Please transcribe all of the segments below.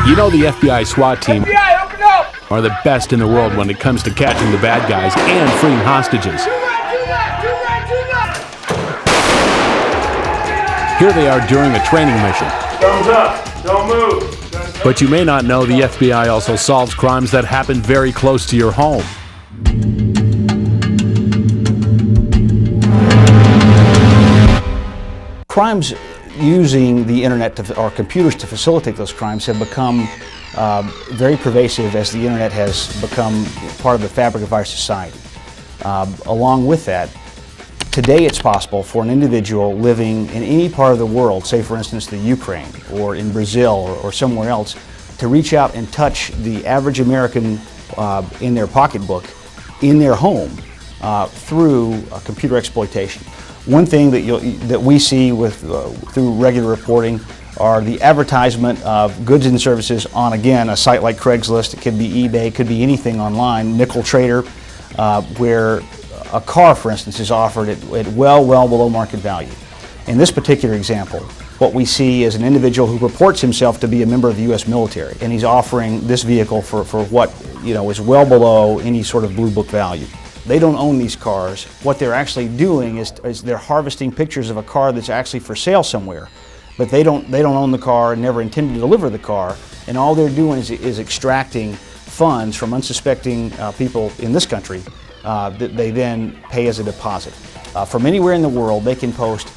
You know the FBI SWAT team FBI, open up! are the best in the world when it comes to catching the bad guys and freeing hostages. Do that! Here they are during a training mission. Thumbs up, don't move. But you may not know the FBI also solves crimes that happen very close to your home. Crimes using the internet or computers to facilitate those crimes have become very pervasive as the internet has become part of the fabric of our society. Along with that, today it's possible for an individual living in any part of the world, say for instance the Ukraine or in Brazil or somewhere else, to reach out and touch the average American in their pocketbook in their home through computer exploitation. One thing that we see through regular reporting are the advertisement of goods and services on, again, a site like Craigslist. It could be eBay, it could be anything online, nickel trader, where a car, for instance, is offered at well below market value. In this particular example, what we see is an individual who purports himself to be a member of the U.S. military, and he's offering this vehicle for what is well below any sort of blue book value. They don't own these cars. What they're actually doing is they're harvesting pictures of a car that's actually for sale somewhere, but they don't own the car and never intend to deliver the car, and all they're doing is extracting funds from unsuspecting people in this country that they then pay as a deposit. From anywhere in the world, they can post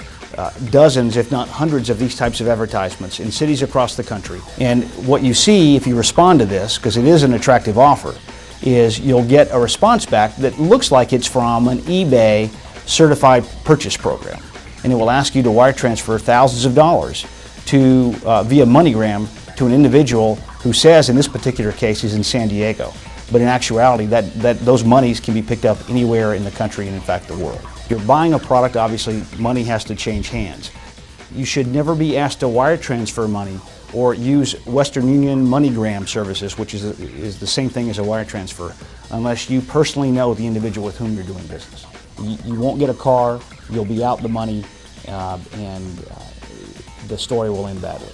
dozens, if not hundreds, of these types of advertisements in cities across the country. And what you see if you respond to this, because it is an attractive offer, is you'll get a response back that looks like it's from an eBay certified purchase program. And it will ask you to wire transfer thousands of dollars to via MoneyGram to an individual who says in this particular case he's in San Diego. But in actuality, those monies can be picked up anywhere in the country and in fact the world. If you're buying a product, obviously money has to change hands. You should never be asked to wire transfer money or use Western Union MoneyGram services, which is the same thing as a wire transfer, unless you personally know the individual with whom you're doing business. You won't get a car, you'll be out the money, and the story will end badly.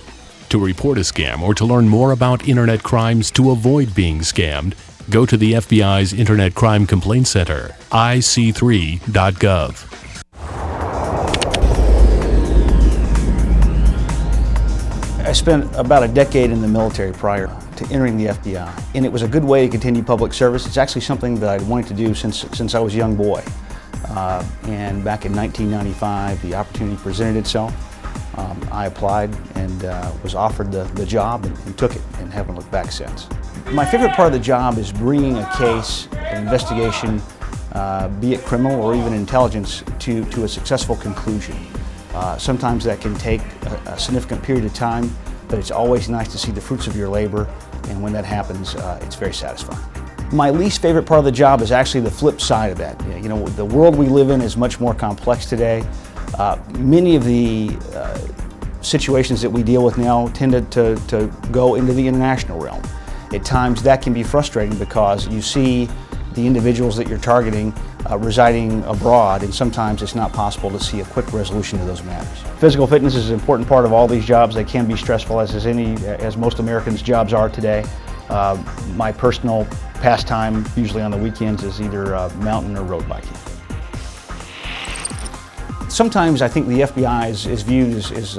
To report a scam or to learn more about internet crimes to avoid being scammed, go to the FBI's Internet Crime Complaint Center, ic3.gov. I spent about a decade in the military prior to entering the FBI, and it was a good way to continue public service. It's actually something that I'd wanted to do since I was a young boy. And back in 1995, the opportunity presented itself. I applied and was offered the job and took it and haven't looked back since. My favorite part of the job is bringing a case, an investigation, be it criminal or even intelligence, to a successful conclusion. Sometimes that can take a significant period of time, but it's always nice to see the fruits of your labor, and when that happens, it's very satisfying. My least favorite part of the job is actually the flip side of that. You know, the world we live in is much more complex today. Many of the situations that we deal with now tend to go into the international realm. At times that can be frustrating because you see the individuals that you're targeting residing abroad, and sometimes it's not possible to see a quick resolution to those matters. Physical fitness is an important part of all these jobs. They can be stressful, as most Americans' jobs are today. My personal pastime, usually on the weekends, is either mountain or road biking. Sometimes I think the FBI is viewed as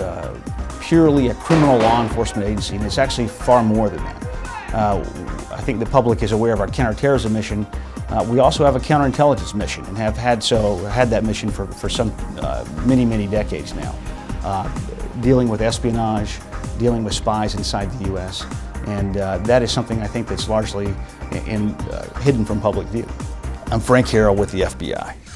purely a criminal law enforcement agency, and it's actually far more than that. I think the public is aware of our counterterrorism mission. We also have a counterintelligence mission and have had that mission for some many decades now, dealing with espionage, dealing with spies inside the U.S., and that is something I think that's largely hidden from public view. I'm Frank Harrill with the FBI.